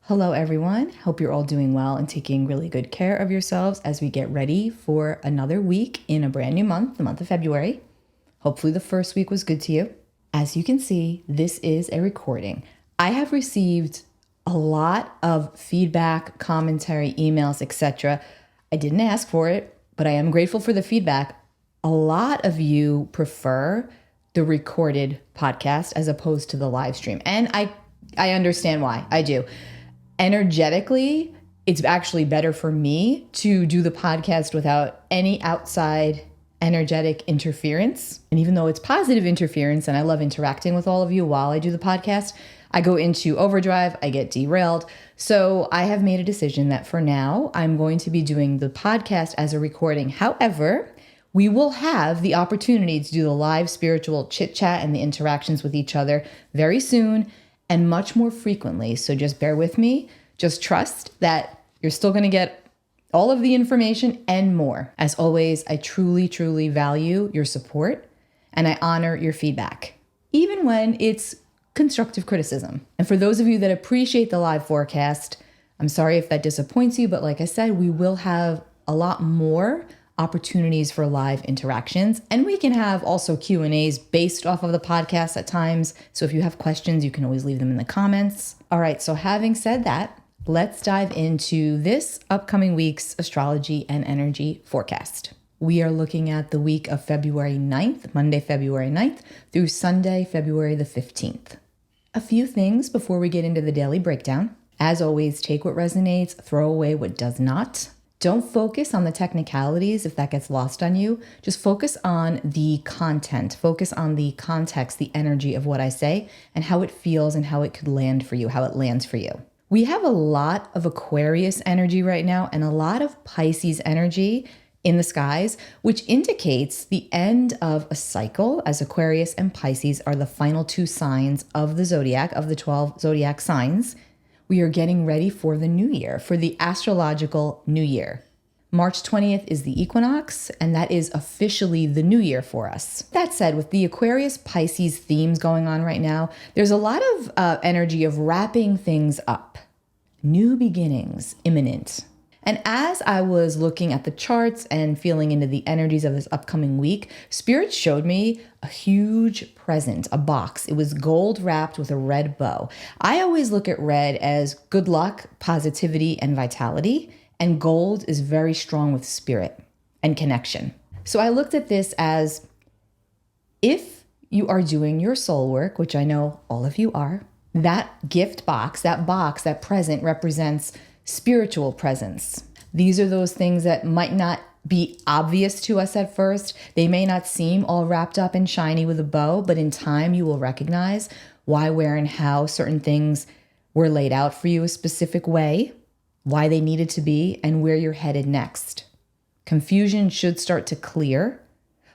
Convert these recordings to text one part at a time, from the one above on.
Hello, everyone. Hope you're all doing well and taking really good care of yourselves as we get ready for another week in a brand new month, the month of February. Hopefully the first week was good to you. As you can see, this is a recording. I have received a lot of feedback, commentary, emails, etc. I didn't ask for it, but I am grateful for the feedback. A lot of you prefer the recorded podcast as opposed to the live stream. And I understand why. I do. Energetically, it's actually better for me to do the podcast without any outside energetic interference. And even though it's positive interference and I love interacting with all of you while I do the podcast, I go into overdrive, I get derailed. So I have made a decision that for now, I'm going to be doing the podcast as a recording. However, we will have the opportunity to do the live spiritual chit chat and the interactions with each other very soon and much more frequently. So just bear with me. Just trust that you're still going to get all of the information and more. As always, I truly, truly value your support and I honor your feedback, even when it's constructive criticism. And for those of you that appreciate the live forecast, I'm sorry if that disappoints you, but like I said, we will have a lot more opportunities for live interactions, and we can have also Q&As based off of the podcast at times. So if you have questions, you can always leave them in the comments. All right, so having said that, let's dive into this upcoming week's astrology and energy forecast. We are looking at the week of February 9th, Monday, February 9th, through Sunday, February the 15th. A few things before we get into the daily breakdown. As always, take what resonates, throw away what does not. Don't focus on the technicalities if that gets lost on you. Just focus on the content, focus on the context, the energy of what I say, and how it feels and how it could land for you, how it lands for you. We have a lot of Aquarius energy right now and a lot of Pisces energy in the skies, which indicates the end of a cycle, as Aquarius and Pisces are the final two signs of the zodiac, of the 12 zodiac signs. We are getting ready for the new year, for the astrological new year. March 20th is the equinox, and that is officially the new year for us. That said, with the Aquarius Pisces themes going on right now, there's a lot of energy of wrapping things up. New beginnings, imminent. And as I was looking at the charts and feeling into the energies of this upcoming week, Spirit showed me a huge present, a box. It was gold wrapped with a red bow. I always look at red as good luck, positivity, and vitality, and gold is very strong with spirit and connection. So I looked at this as if you are doing your soul work, which I know all of you are, that gift box, that present represents spiritual presence. These are those things that might not be obvious to us at first. They may not seem all wrapped up and shiny with a bow, but in time you will recognize why, where, and how certain things were laid out for you a specific way, why they needed to be, and where you're headed next. Confusion should start to clear,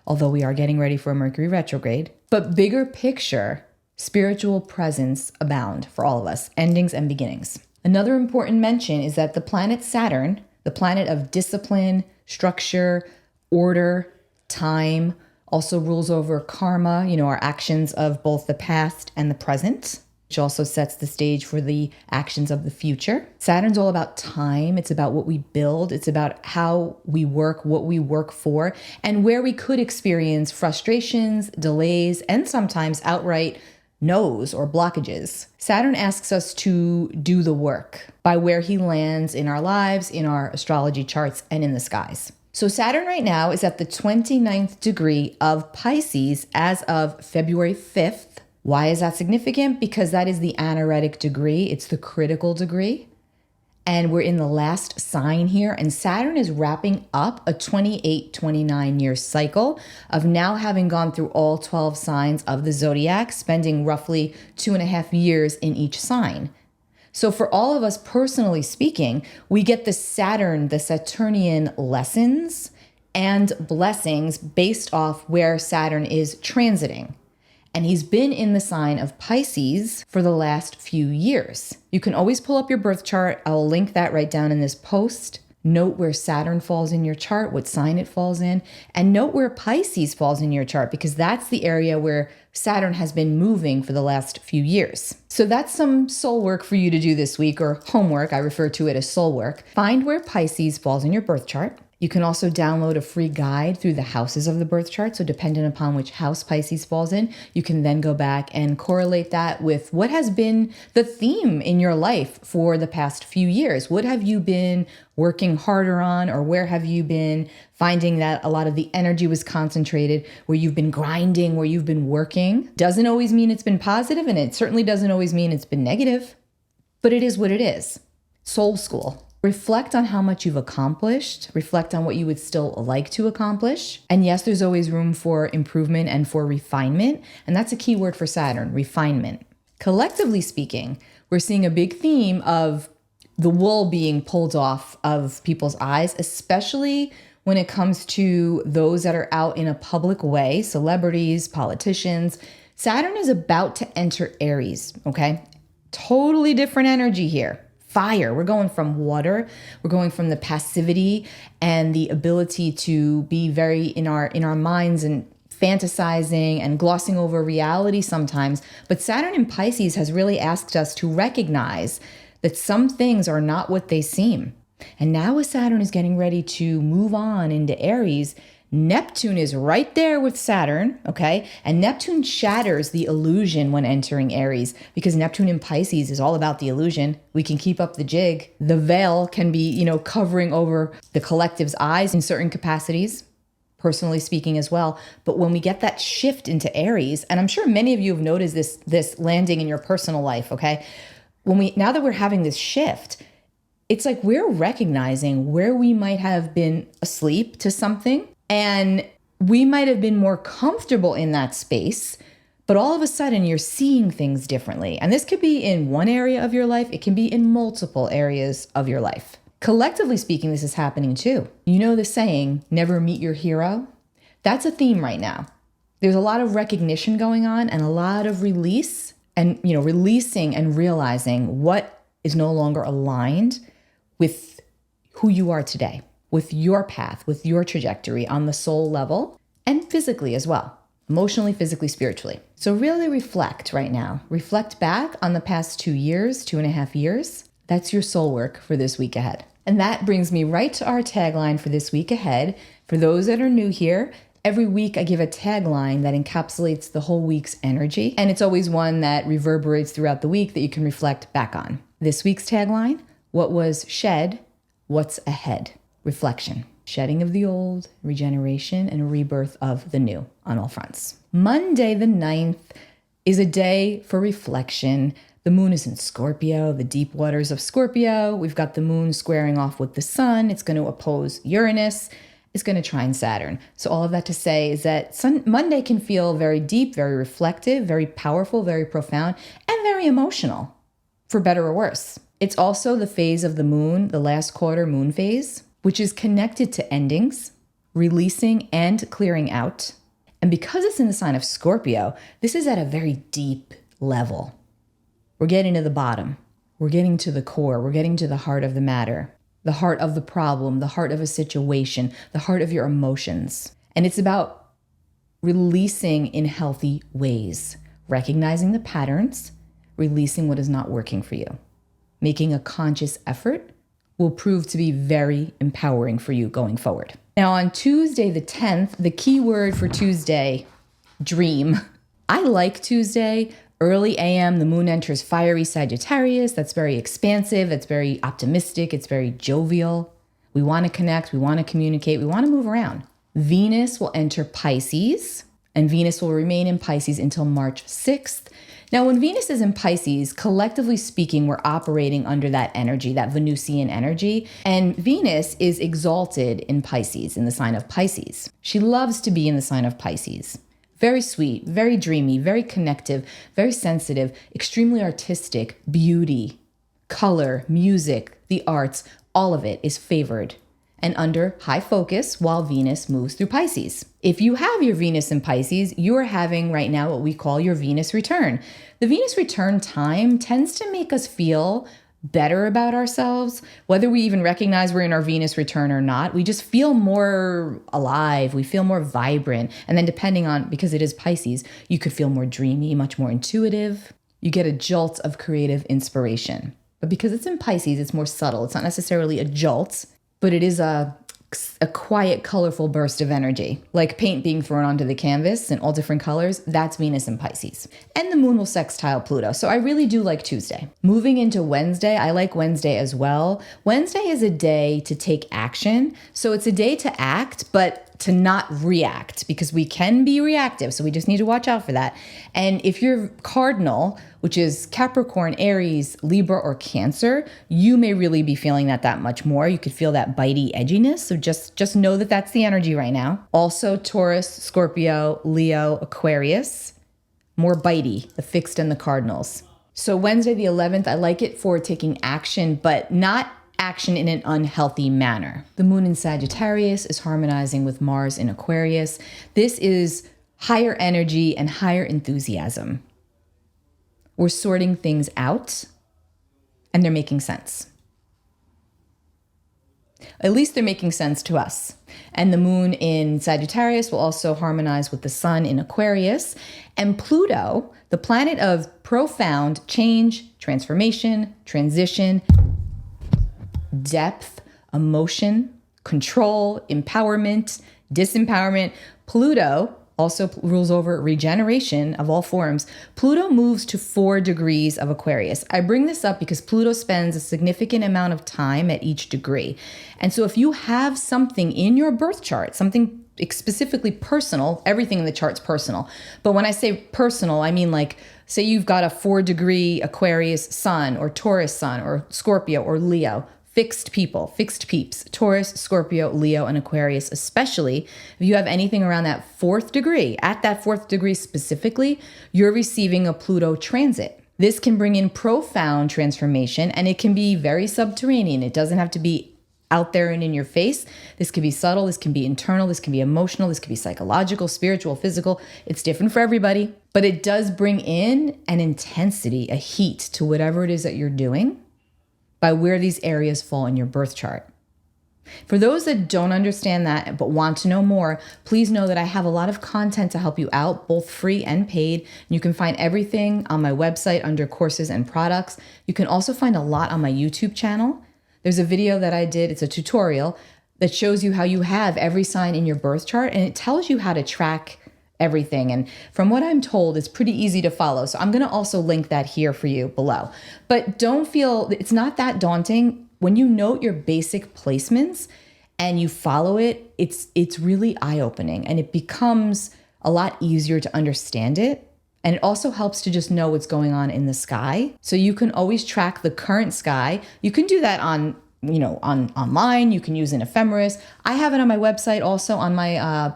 although we are getting ready for a Mercury retrograde. But bigger picture, spiritual presence abound for all of us, endings and beginnings. Another important mention is that the planet Saturn, the planet of discipline, structure, order, time, also rules over karma, our actions of both the past and the present, which also sets the stage for the actions of the future. Saturn's all about time. It's about what we build. It's about how we work, what we work for, and where we could experience frustrations, delays, and sometimes outright no's or blockages. Saturn asks us to do the work by where he lands in our lives, in our astrology charts, and in the skies. So Saturn right now is at the 29th degree of Pisces as of February 5th. Why is that significant? Because that is the anaretic degree. It's the critical degree. And we're in the last sign here, and Saturn is wrapping up a 28-29 year cycle of now having gone through all 12 signs of the zodiac, spending roughly 2.5 years in each sign. So for all of us personally speaking, we get the Saturnian lessons and blessings based off where Saturn is transiting. And he's been in the sign of Pisces for the last few years. You can always pull up your birth chart. I will link that right down in this post. Note where Saturn falls in your chart, what sign it falls in, and note where Pisces falls in your chart, because that's the area where Saturn has been moving for the last few years. So that's some soul work for you to do this week, or homework. I refer to it as soul work. Find where Pisces falls in your birth chart. You can also download a free guide through the houses of the birth chart. So depending upon which house Pisces falls in, you can then go back and correlate that with what has been the theme in your life for the past few years. What have you been working harder on, or where have you been finding that a lot of the energy was concentrated, where you've been grinding, where you've been working? Doesn't always mean it's been positive, and it certainly doesn't always mean it's been negative, but it is what it is. Soul school. Reflect on how much you've accomplished. Reflect on what you would still like to accomplish. And yes, there's always room for improvement and for refinement. And that's a key word for Saturn, refinement. Collectively speaking, we're seeing a big theme of the wool being pulled off of people's eyes, especially when it comes to those that are out in a public way, celebrities, politicians. Saturn is about to enter Aries, okay? Totally different energy here. Fire. We're going from water. We're going from the passivity and the ability to be very in our minds and fantasizing and glossing over reality sometimes. But Saturn in Pisces has really asked us to recognize that some things are not what they seem. And now as Saturn is getting ready to move on into Aries, Neptune is right there with Saturn, okay? And Neptune shatters the illusion when entering Aries, because Neptune in Pisces is all about the illusion. We can keep up the jig. The veil can be, covering over the collective's eyes in certain capacities, personally speaking as well. But when we get that shift into Aries, and I'm sure many of you have noticed this landing in your personal life, okay? Now that we're having this shift, it's like we're recognizing where we might have been asleep to something, and we might have been more comfortable in that space, but all of a sudden you're seeing things differently. And this could be in one area of your life. It can be in multiple areas of your life. Collectively speaking, this is happening too. You know the saying, never meet your hero? That's a theme right now. There's a lot of recognition going on and a lot of release and, releasing and realizing what is no longer aligned with who you are today, with your path, with your trajectory on the soul level and physically as well, emotionally, physically, spiritually. So really reflect right now. Reflect back on the past 2 years, 2.5 years. That's your soul work for this week ahead. And that brings me right to our tagline for this week ahead. For those that are new here, every week I give a tagline that encapsulates the whole week's energy. And it's always one that reverberates throughout the week that you can reflect back on. This week's tagline, what was shed, what's ahead? Reflection, shedding of the old, regeneration, and a rebirth of the new on all fronts. Monday the 9th is a day for reflection. The moon is in Scorpio, the deep waters of Scorpio. We've got the moon squaring off with the sun. It's going to oppose Uranus. It's going to trine Saturn. So all of that to say is that Monday can feel very deep, very reflective, very powerful, very profound, and very emotional, for better or worse. It's also the phase of the moon, the last quarter moon phase, which is connected to endings, releasing and clearing out. And because it's in the sign of Scorpio, this is at a very deep level. We're getting to the bottom. We're getting to the core. We're getting to the heart of the matter, the heart of the problem, the heart of a situation, the heart of your emotions. And it's about releasing in healthy ways, recognizing the patterns, releasing what is not working for you. Making a conscious effort will prove to be very empowering for you going forward. Now on Tuesday the 10th, the key word for Tuesday, dream. I like Tuesday. Early AM, the moon enters fiery Sagittarius. That's very expansive. That's very optimistic. It's very jovial. We want to connect. We want to communicate. We want to move around. Venus will enter Pisces, and Venus will remain in Pisces until March 6th. Now, when Venus is in Pisces, collectively speaking, we're operating under that energy, that Venusian energy. And Venus is exalted in Pisces, in the sign of Pisces. She loves to be in the sign of Pisces. Very sweet, very dreamy, very connective, very sensitive, extremely artistic, beauty, color, music, the arts, all of it is favored and under high focus while Venus moves through Pisces. If you have your Venus in Pisces, you are having right now what we call your Venus return. The Venus return time tends to make us feel better about ourselves, whether we even recognize we're in our Venus return or not. We just feel more alive. We feel more vibrant. And then depending on, because it is Pisces, you could feel more dreamy, much more intuitive. You get a jolt of creative inspiration. But because it's in Pisces, it's more subtle. It's not necessarily a jolt, but it is a quiet, colorful burst of energy, like paint being thrown onto the canvas in all different colors. That's Venus in Pisces. And the moon will sextile Pluto. So I really do like Tuesday. Moving into Wednesday, I like Wednesday as well. Wednesday is a day to take action. So it's a day to act, but to not react, because we can be reactive. So we just need to watch out for that. And if you're cardinal, which is Capricorn, Aries, Libra, or Cancer, you may really be feeling that much more. You could feel that bitey edginess. So just know that that's the energy right now. Also Taurus, Scorpio, Leo, Aquarius, more bitey, the fixed and the cardinals. So Wednesday the 11th, I like it for taking action, but not action in an unhealthy manner. The moon in Sagittarius is harmonizing with Mars in Aquarius. This is higher energy and higher enthusiasm. We're sorting things out and they're making sense. At least they're making sense to us. And the moon in Sagittarius will also harmonize with the sun in Aquarius. And Pluto, the planet of profound change, transformation, transition, depth, emotion, control, empowerment, disempowerment. Pluto also rules over regeneration of all forms. Pluto moves to 4 degrees of Aquarius. I bring this up because Pluto spends a significant amount of time at each degree. And so if you have something in your birth chart, something specifically personal, everything in the chart's personal. But when I say personal, I mean like, say you've got a 4-degree Aquarius sun or Taurus sun or Scorpio or Leo. Fixed people, fixed peeps, Taurus, Scorpio, Leo, and Aquarius, especially if you have anything around that 4th degree. At that 4th degree specifically, you're receiving a Pluto transit. This can bring in profound transformation, and it can be very subterranean. It doesn't have to be out there and in your face. This can be subtle, this can be internal, this can be emotional, this can be psychological, spiritual, physical. It's different for everybody, but it does bring in an intensity, a heat to whatever it is that you're doing, by where these areas fall in your birth chart. For those that don't understand that but want to know more, please know that I have a lot of content to help you out, both free and paid. You can find everything on my website under courses and products. You can also find a lot on my YouTube channel. There's a video that I did, it's a tutorial that shows you how you have every sign in your birth chart, and it tells you how to track everything. And from what I'm told, it's pretty easy to follow. So I'm going to also link that here for you below. But don't feel, it's not that daunting. When you note your basic placements and you follow it, it's really eye-opening, and it becomes a lot easier to understand it. And it also helps to just know what's going on in the sky. So you can always track the current sky. You can do that on online. You can use an ephemeris. I have it on my website, also on my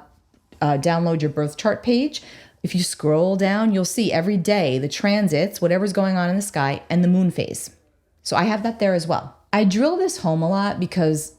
download your birth chart page. If you scroll down, you'll see every day the transits, whatever's going on in the sky, and the moon phase. So I have that there as well. I drill this home a lot because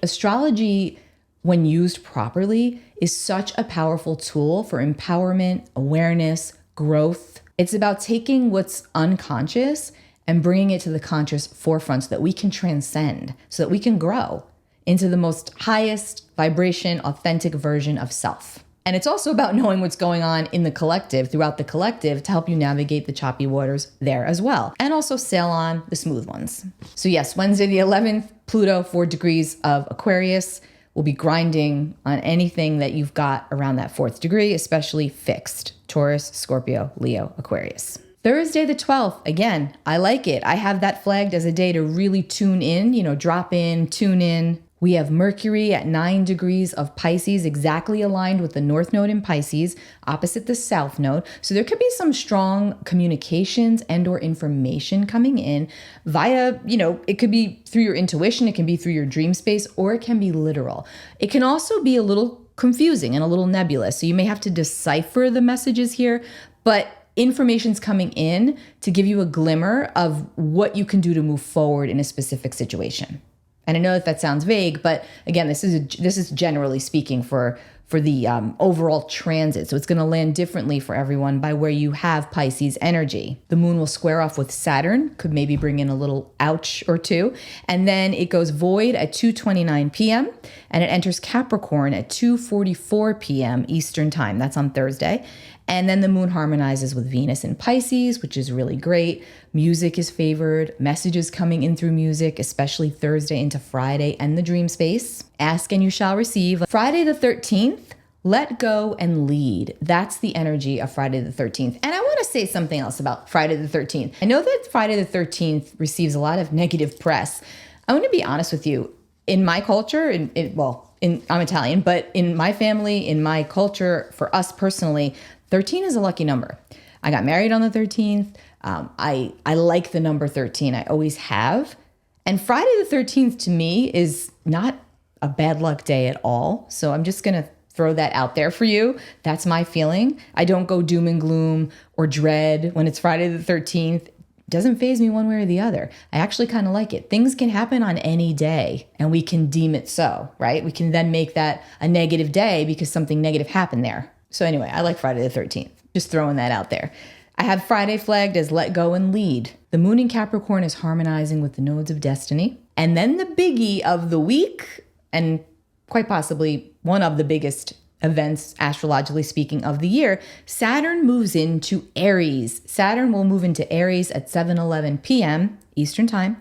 astrology, when used properly, is such a powerful tool for empowerment, awareness, growth. It's about taking what's unconscious and bringing it to the conscious forefront so that we can transcend, so that we can grow into the most highest vibration, authentic version of self. And it's also about knowing what's going on in the collective, throughout the collective, to help you navigate the choppy waters there as well. And also sail on the smooth ones. So yes, Wednesday the 11th, Pluto, 4 degrees of Aquarius, will be grinding on anything that you've got around that 4th degree, especially fixed. Taurus, Scorpio, Leo, Aquarius. Thursday the 12th, again, I like it. I have that flagged as a day to really tune in, drop in, tune in. We have Mercury at 9 degrees of Pisces, exactly aligned with the North Node in Pisces, opposite the South Node. So there could be some strong communications and or information coming in via, it could be through your intuition, it can be through your dream space, or it can be literal. It can also be a little confusing and a little nebulous. So you may have to decipher the messages here, but information's coming in to give you a glimmer of what you can do to move forward in a specific situation. And I know that sounds vague, but again, this is generally speaking for for the overall transit. So it's going to land differently for everyone by where you have Pisces energy. The moon will square off with Saturn, could maybe bring in a little ouch or two. And then it goes void at 2:29 p.m. and it enters Capricorn at 2:44 p.m. Eastern time. That's on Thursday. And then the moon harmonizes with Venus in Pisces, which is really great. Music is favored, messages coming in through music, especially Thursday into Friday and the dream space. Ask and you shall receive. Friday the 13th, let go and lead. That's the energy of Friday the 13th. And I want to say something else about Friday the 13th. I know that Friday the 13th receives a lot of negative press. I want to be honest with you. In my culture, I'm Italian, but in my family, in my culture, for us personally, 13 is a lucky number. I got married on the 13th. I like the number 13. I always have. And Friday the 13th to me is not a bad luck day at all. So I'm just going to throw that out there for you. That's my feeling. I don't go doom and gloom or dread when it's Friday the 13th. It doesn't faze me one way or the other. I actually kind of like it. Things can happen on any day and we can deem it so, right? We can then make that a negative day because something negative happened there. So anyway, I like Friday the 13th. Just throwing that out there. I have Friday flagged as let go and lead. The moon in Capricorn is harmonizing with the nodes of destiny. And then the biggie of the week, and quite possibly one of the biggest events, astrologically speaking, of the year, Saturn moves into Aries. Saturn will move into Aries at 7:11 p.m. Eastern time.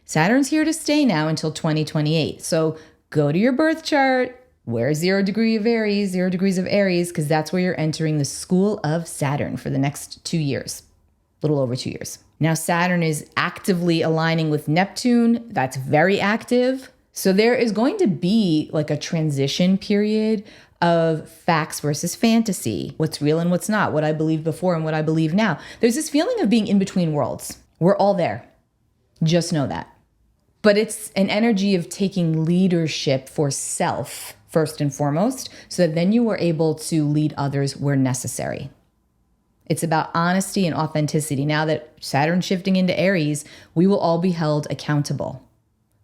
Saturn's here to stay now until 2028. So go to your birth chart. Where's 0 degrees of Aries, because that's where you're entering the school of Saturn for the next 2 years, a little over 2 years. Now, Saturn is actively aligning with Neptune. That's very active. So there is going to be like a transition period of facts versus fantasy, what's real and what's not, what I believed before and what I believe now. There's this feeling of being in between worlds. We're all there. Just know that. But it's an energy of taking leadership for self first and foremost, so that then you are able to lead others where necessary. It's about honesty and authenticity. Now that Saturn's shifting into Aries, we will all be held accountable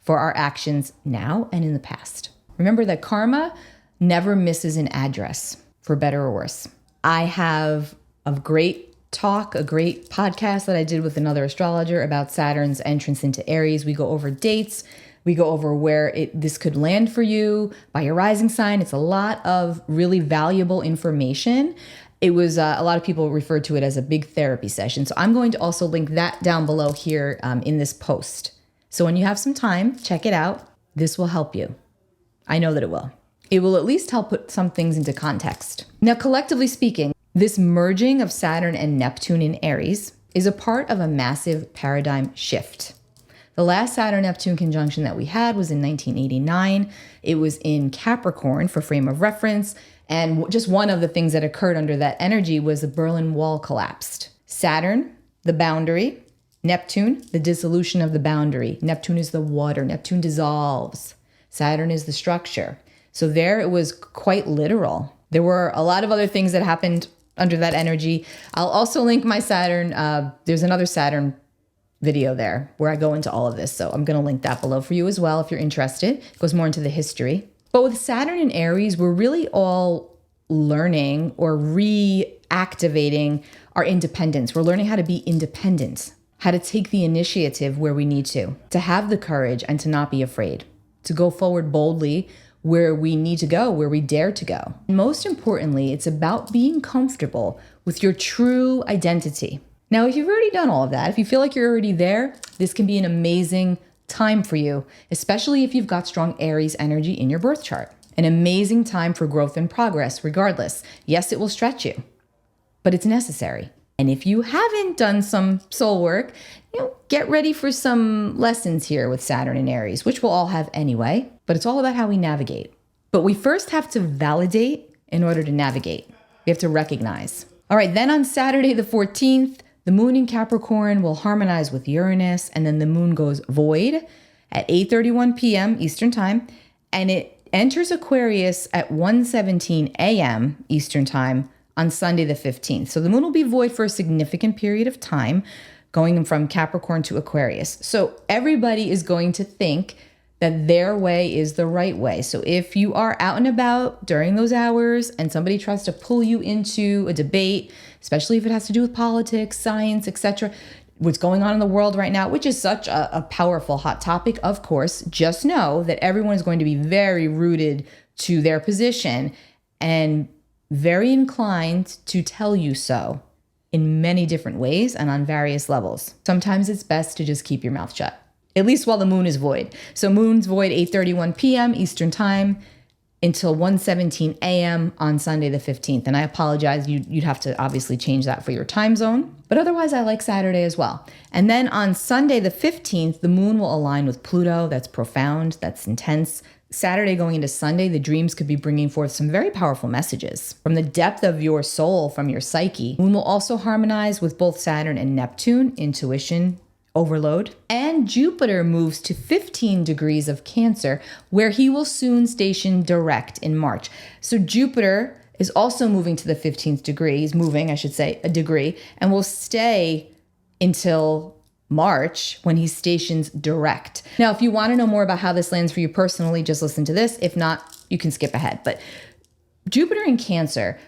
for our actions now and in the past. Remember that karma never misses an address, for better or worse. I have a great talk, a great podcast that I did with another astrologer about Saturn's entrance into Aries. We go over dates. We go over where this could land for you by your rising sign. It's a lot of really valuable information. It was a lot of people referred to it as a big therapy session. So I'm going to also link that down below here in this post. So when you have some time, check it out. This will help you. I know that it will. It will at least help put some things into context. Now, collectively speaking, this merging of Saturn and Neptune in Aries is a part of a massive paradigm shift. The last Saturn-Neptune conjunction that we had was in 1989. It was in Capricorn for frame of reference. And just one of the things that occurred under that energy was the Berlin Wall collapsed. Saturn, the boundary. Neptune, the dissolution of the boundary. Neptune is the water. Neptune dissolves. Saturn is the structure. So there it was quite literal. There were a lot of other things that happened under that energy. I'll also link my Saturn. There's another Saturn video there where I go into all of this. So I'm going to link that below for you as well if you're interested. It goes more into the history. But with Saturn in Aries, we're really all learning or reactivating our independence. We're learning how to be independent, how to take the initiative where we need to have the courage and to not be afraid, to go forward boldly where we need to go, where we dare to go. And most importantly, it's about being comfortable with your true identity. Now, if you've already done all of that, if you feel like you're already there, this can be an amazing time for you, especially if you've got strong Aries energy in your birth chart. An amazing time for growth and progress, regardless. Yes, it will stretch you, but it's necessary. And if you haven't done some soul work, get ready for some lessons here with Saturn and Aries, which we'll all have anyway, but it's all about how we navigate. But we first have to validate in order to navigate. We have to recognize. All right, then on Saturday the 14th, the moon in Capricorn will harmonize with Uranus, and then the moon goes void at 8:31 p.m. Eastern time, and it enters Aquarius at 1:17 a.m. Eastern time on Sunday the 15th. So the moon will be void for a significant period of time, going from Capricorn to Aquarius. So everybody is going to think that their way is the right way. So if you are out and about during those hours and somebody tries to pull you into a debate, especially if it has to do with politics, science, etc., what's going on in the world right now, which is such a powerful hot topic, of course, just know that everyone is going to be very rooted to their position and very inclined to tell you so in many different ways and on various levels. Sometimes it's best to just keep your mouth shut, at least while the moon is void. So moon's void 8:31 p.m. Eastern time until 1:17 a.m. on Sunday the 15th. And I apologize, you'd have to obviously change that for your time zone. But otherwise, I like Saturday as well. And then on Sunday the 15th, the moon will align with Pluto. That's profound, that's intense. Saturday going into Sunday, the dreams could be bringing forth some very powerful messages from the depth of your soul, from your psyche. Moon will also harmonize with both Saturn and Neptune, intuition, overload. And Jupiter moves to 15 degrees of Cancer, where he will soon station direct in March. So Jupiter is also moving to the 15th degree. He's moving, I should say, a degree, and will stay until March when he stations direct. Now, if you want to know more about how this lands for you personally, just listen to this. If not, you can skip ahead. But Jupiter in Cancer,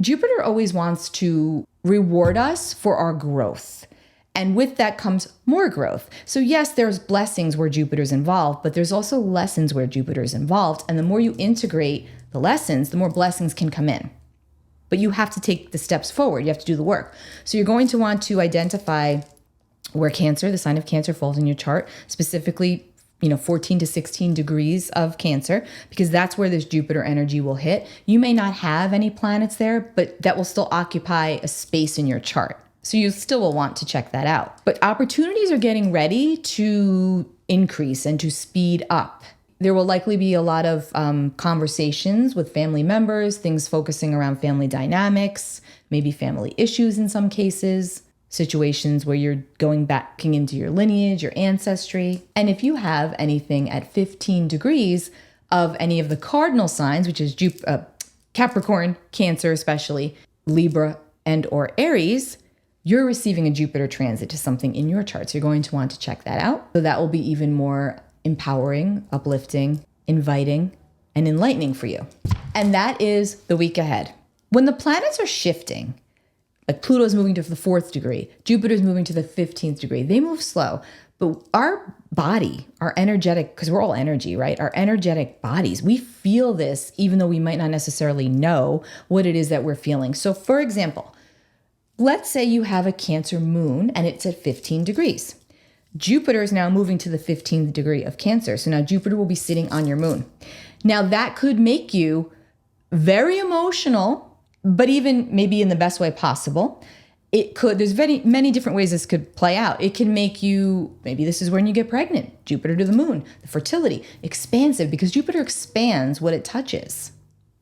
Jupiter always wants to reward us for our growth. And with that comes more growth. So yes, there's blessings where Jupiter's involved, but there's also lessons where Jupiter's involved. And the more you integrate the lessons, the more blessings can come in. But you have to take the steps forward. You have to do the work. So you're going to want to identify where Cancer, the sign of Cancer, falls in your chart, specifically, 14 to 16 degrees of Cancer, because that's where this Jupiter energy will hit. You may not have any planets there, but that will still occupy a space in your chart. So you still will want to check that out. But opportunities are getting ready to increase and to speed up. There will likely be a lot of conversations with family members, things focusing around family dynamics, maybe family issues in some cases, situations where you're going back into your lineage, your ancestry. And if you have anything at 15 degrees of any of the cardinal signs, which is Capricorn, Cancer especially, Libra, and or Aries, you're receiving a Jupiter transit to something in your chart. So you're going to want to check that out. So that will be even more empowering, uplifting, inviting, and enlightening for you. And that is the week ahead. When the planets are shifting, like Pluto's moving to the 4th degree, Jupiter's moving to the 15th degree, they move slow. But our body, our energetic, because we're all energy, right? Our energetic bodies, we feel this even though we might not necessarily know what it is that we're feeling. So for example, let's say you have a Cancer moon and it's at 15 degrees. Jupiter is now moving to the 15th degree of Cancer. So now Jupiter will be sitting on your moon. Now that could make you very emotional, but even maybe in the best way possible. There's many different ways this could play out. It can make you, maybe this is when you get pregnant. Jupiter to the moon, the fertility, expansive, because Jupiter expands what it touches,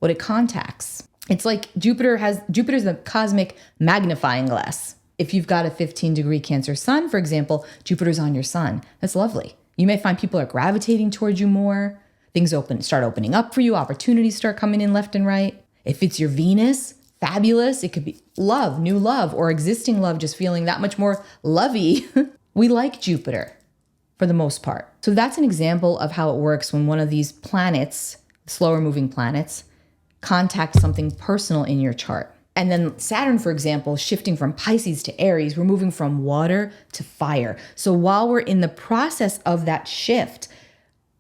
what it contacts. It's like Jupiter's the cosmic magnifying glass. If you've got a 15 degree Cancer sun, for example, Jupiter's on your sun. That's lovely. You may find people are gravitating towards you more. Things start opening up for you. Opportunities start coming in left and right. If it's your Venus, fabulous. It could be love, new love, or existing love, just feeling that much more lovey. We like Jupiter for the most part. So that's an example of how it works when one of these planets, slower moving planets, contact something personal in your chart. And then Saturn, for example, shifting from Pisces to Aries, we're moving from water to fire. So while we're in the process of that shift,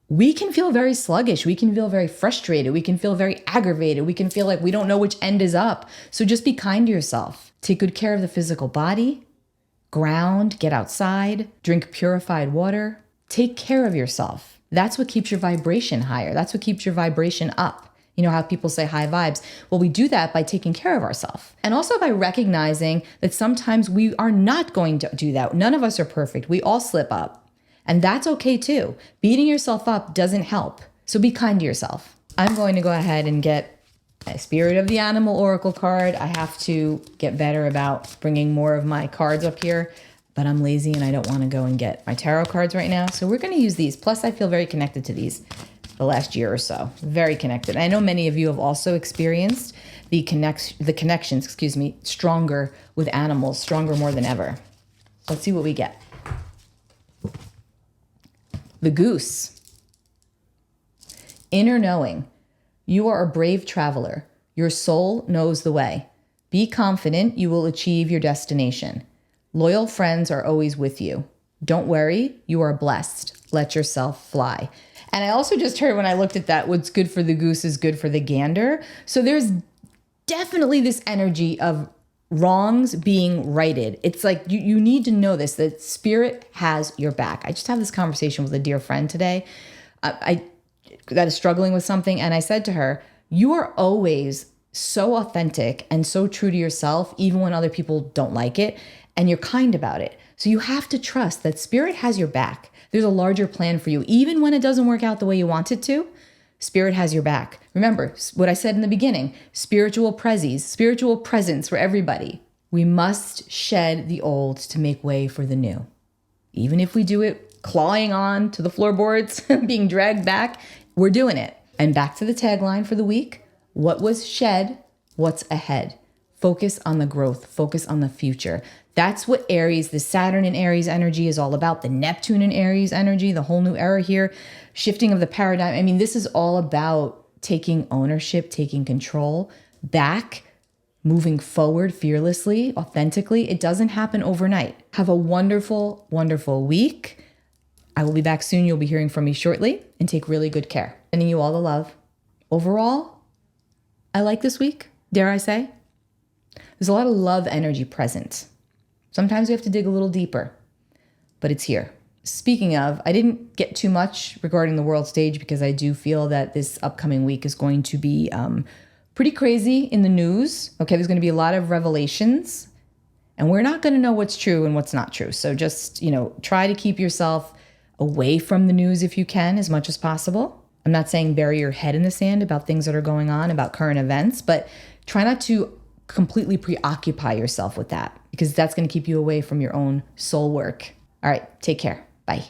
we can feel very sluggish. We can feel very frustrated. We can feel very aggravated. We can feel like we don't know which end is up. So just be kind to yourself. Take good care of the physical body, ground, get outside, drink purified water. Take care of yourself. That's what keeps your vibration higher. That's what keeps your vibration up. You know how people say high vibes? Well, we do that by taking care of ourselves. And also by recognizing that sometimes we are not going to do that. None of us are perfect. We all slip up. And that's okay too. Beating yourself up doesn't help. So be kind to yourself. I'm going to go ahead and get a Spirit of the Animal Oracle card. I have to get better about bringing more of my cards up here, but I'm lazy and I don't want to go and get my tarot cards right now. So we're going to use these. Plus, I feel very connected to these the last year or so. Very connected. I know many of you have also experienced the connections, stronger with animals, stronger more than ever. Let's see what we get. The Goose. Inner knowing. You are a brave traveler. Your soul knows the way. Be confident you will achieve your destination. Loyal friends are always with you. Don't worry, you are blessed. Let yourself fly. And I also just heard when I looked at that, what's good for the goose is good for the gander. So there's definitely this energy of wrongs being righted. It's like you need to know this, that spirit has your back. I just had this conversation with a dear friend today that is struggling with something. And I said to her, you are always so authentic and so true to yourself, even when other people don't like it, and you're kind about it. So you have to trust that spirit has your back. There's a larger plan for you. Even when it doesn't work out the way you want it to, spirit has your back. Remember what I said in the beginning, spiritual presence for everybody. We must shed the old to make way for the new. Even if we do it clawing on to the floorboards, being dragged back, we're doing it. And back to the tagline for the week. What was shed? What's ahead? Focus on the growth. Focus on the future. That's what Aries, the Saturn and Aries energy is all about. The Neptune and Aries energy, the whole new era here, shifting of the paradigm. I mean, this is all about taking ownership, taking control back, moving forward fearlessly, authentically. It doesn't happen overnight. Have a wonderful, wonderful week. I will be back soon. You'll be hearing from me shortly, and take really good care. Sending you all the love. Overall, I like this week, dare I say. There's a lot of love energy present. Sometimes we have to dig a little deeper, but it's here. Speaking of, I didn't get too much regarding the world stage because I do feel that this upcoming week is going to be pretty crazy in the news. Okay, there's going to be a lot of revelations, and we're not going to know what's true and what's not true. So just, try to keep yourself away from the news if you can, as much as possible. I'm not saying bury your head in the sand about things that are going on, about current events, but try not to completely preoccupy yourself with that, because that's going to keep you away from your own soul work. All right, take care. Bye.